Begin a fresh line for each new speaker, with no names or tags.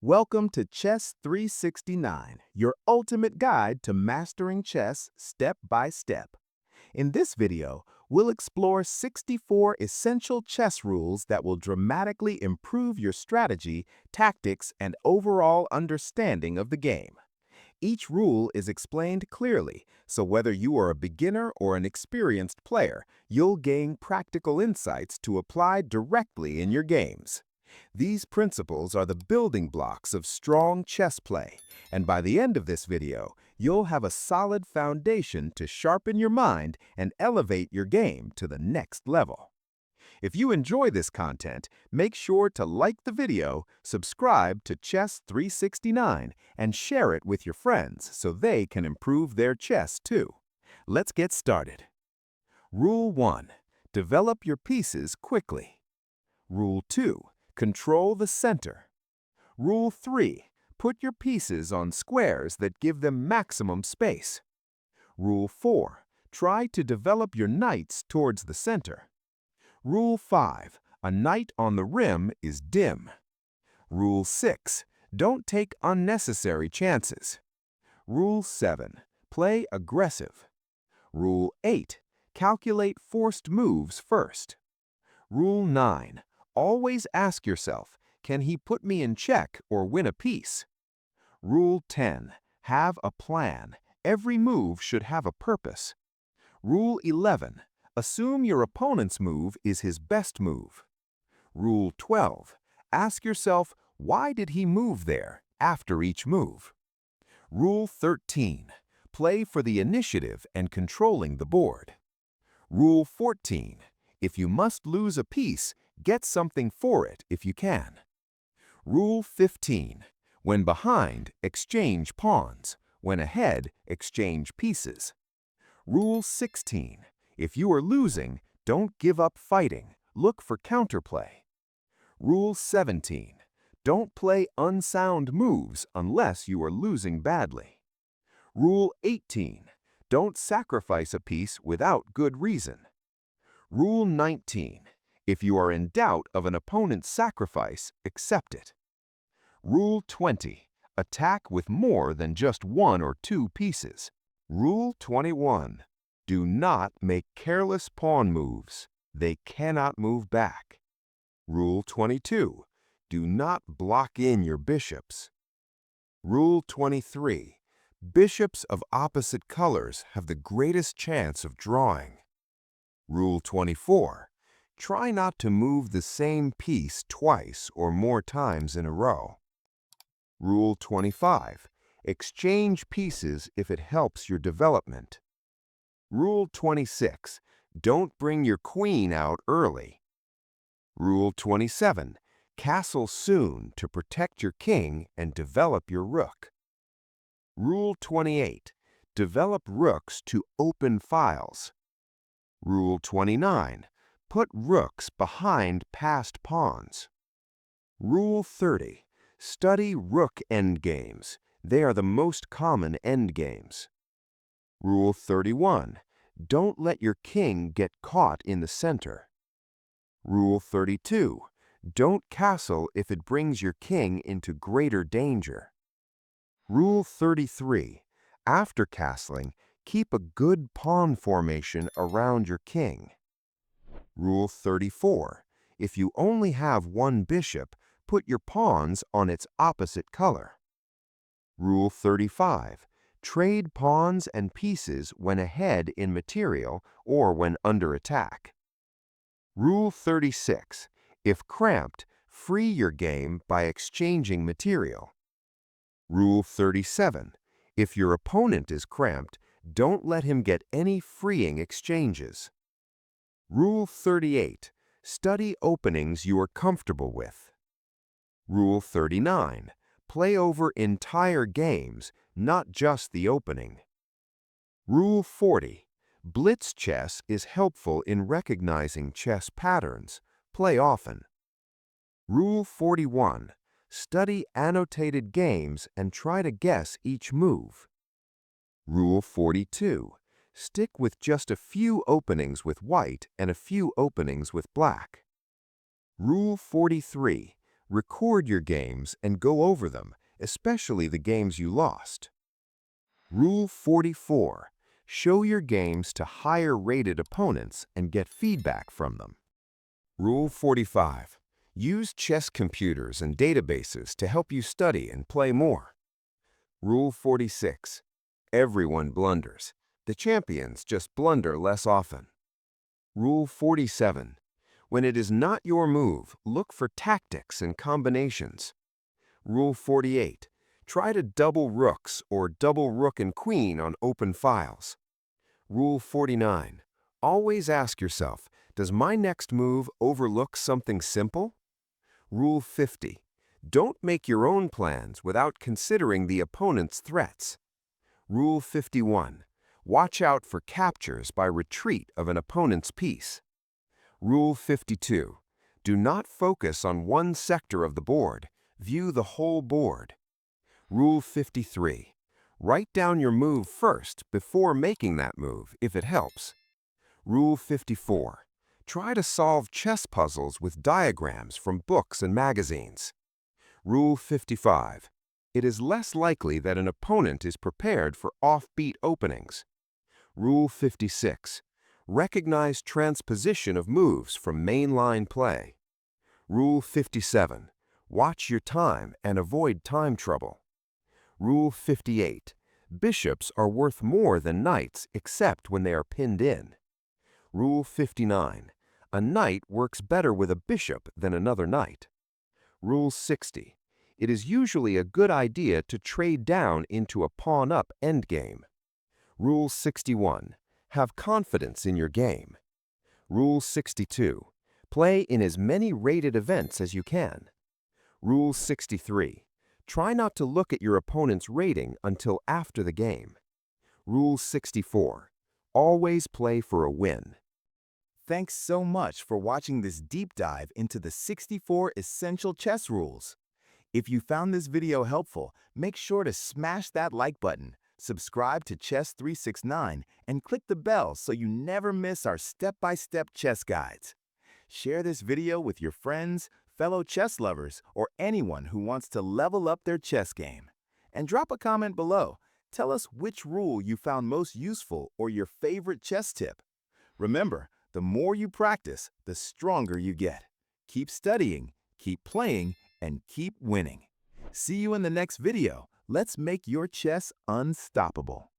Welcome to Chess 369, your ultimate guide to mastering chess step by step. In this video, we'll explore 64 essential chess rules that will dramatically improve your strategy, tactics, and overall understanding of the game. Each rule is explained clearly, so whether you are a beginner or an experienced player, you'll gain practical insights to apply directly in your games. These principles are the building blocks of strong chess play, and by the end of this video, you'll have a solid foundation to sharpen your mind and elevate your game to the next level. If you enjoy this content, make sure to like the video, subscribe to Chess 369, and share it with your friends so they can improve their chess too. Let's get started. Rule 1. Develop your pieces quickly. Rule 2. Control the center. Rule 3. Put your pieces on squares that give them maximum space. Rule 4. Try to develop your knights towards the center. Rule 5. A knight on the rim is dim. Rule 6. Don't take unnecessary chances. Rule 7. Play aggressive. Rule 8. Calculate forced moves first. Rule 9. Always ask yourself, can he put me in check or win a piece? Rule 10. Have a plan. Every move should have a purpose. Rule 11. Assume your opponent's move is his best move. Rule 12. Ask yourself, why did he move there after each move? Rule 13. Play for the initiative and controlling the board. Rule 14. If you must lose a piece, get something for it if you can. Rule 15. When behind, exchange pawns. When ahead, exchange pieces. Rule 16. If you are losing, don't give up fighting. Look for counterplay. Rule 17. Don't play unsound moves unless you are losing badly. Rule 18. Don't sacrifice a piece without good reason. Rule 19. If you are in doubt of an opponent's sacrifice, accept it. Rule 20. Attack with more than just one or two pieces. Rule 21. Do not make careless pawn moves. They cannot move back. Rule 22. Do not block in your bishops. Rule 23. Bishops of opposite colors have the greatest chance of drawing. Rule 24. Try not to move the same piece twice or more times in a row. Rule 25. Exchange pieces if it helps your development. Rule 26. Don't bring your queen out early. Rule 27. Castle soon to protect your king and develop your rook. Rule 28. Develop rooks to open files. Rule 29. Put rooks behind passed pawns. Rule 30. Study rook endgames. They are the most common endgames. Rule 31. Don't let your king get caught in the center. Rule 32. Don't castle if it brings your king into greater danger. Rule 33. After castling, keep a good pawn formation around your king. Rule 34. If you only have one bishop, put your pawns on its opposite color. Rule 35. Trade pawns and pieces when ahead in material or when under attack. Rule 36. If cramped, free your game by exchanging material. Rule 37. If your opponent is cramped, don't let him get any freeing exchanges. Rule 38. Study openings you are comfortable with. Rule 39. Play over entire games, not just the opening. Rule 40. Blitz chess is helpful in recognizing chess patterns. Play often. Rule 41. Study annotated games and try to guess each move. Rule 42. Stick with just a few openings with white and a few openings with black. Rule 43. Record your games and go over them, especially the games you lost. Rule 44. Show your games to higher-rated opponents and get feedback from them. Rule 45. Use chess computers and databases to help you study and play more. Rule 46. Everyone blunders. The champions just blunder less often. Rule 47. When it is not your move, look for tactics and combinations. Rule 48. Try to double rooks or double rook and queen on open files. Rule 49. Always ask yourself, does my next move overlook something simple? Rule 50. Don't make your own plans without considering the opponent's threats. Rule 51. Watch out for captures by retreat of an opponent's piece. Rule 52. Do not focus on one sector of the board. View the whole board. Rule 53. Write down your move first before making that move, if it helps. Rule 54. Try to solve chess puzzles with diagrams from books and magazines. Rule 55. It is less likely that an opponent is prepared for offbeat openings. Rule 56. Recognize transposition of moves from mainline play. Rule 57. Watch your time and avoid time trouble. Rule 58. Bishops are worth more than knights except when they are pinned in. Rule 59. A knight works better with a bishop than another knight. Rule 60. It is usually a good idea to trade down into a pawn-up endgame. Rule 61. Have confidence in your game. Rule 62. Play in as many rated events as you can. Rule 63. Try not to look at your opponent's rating until after the game. Rule 64. Always play for a win. Thanks so much for watching this deep dive into the 64 essential chess rules. If you found this video helpful, make sure to smash that like button, subscribe to Chess 369, and click the bell so you never miss our step-by-step chess guides. Share this video with your friends, fellow chess lovers, or anyone who wants to level up their chess game. And drop a comment below. Tell us which rule you found most useful or your favorite chess tip. Remember, the more you practice, the stronger you get. Keep studying, keep playing, and keep winning. See you in the next video. Let's make your chess unstoppable.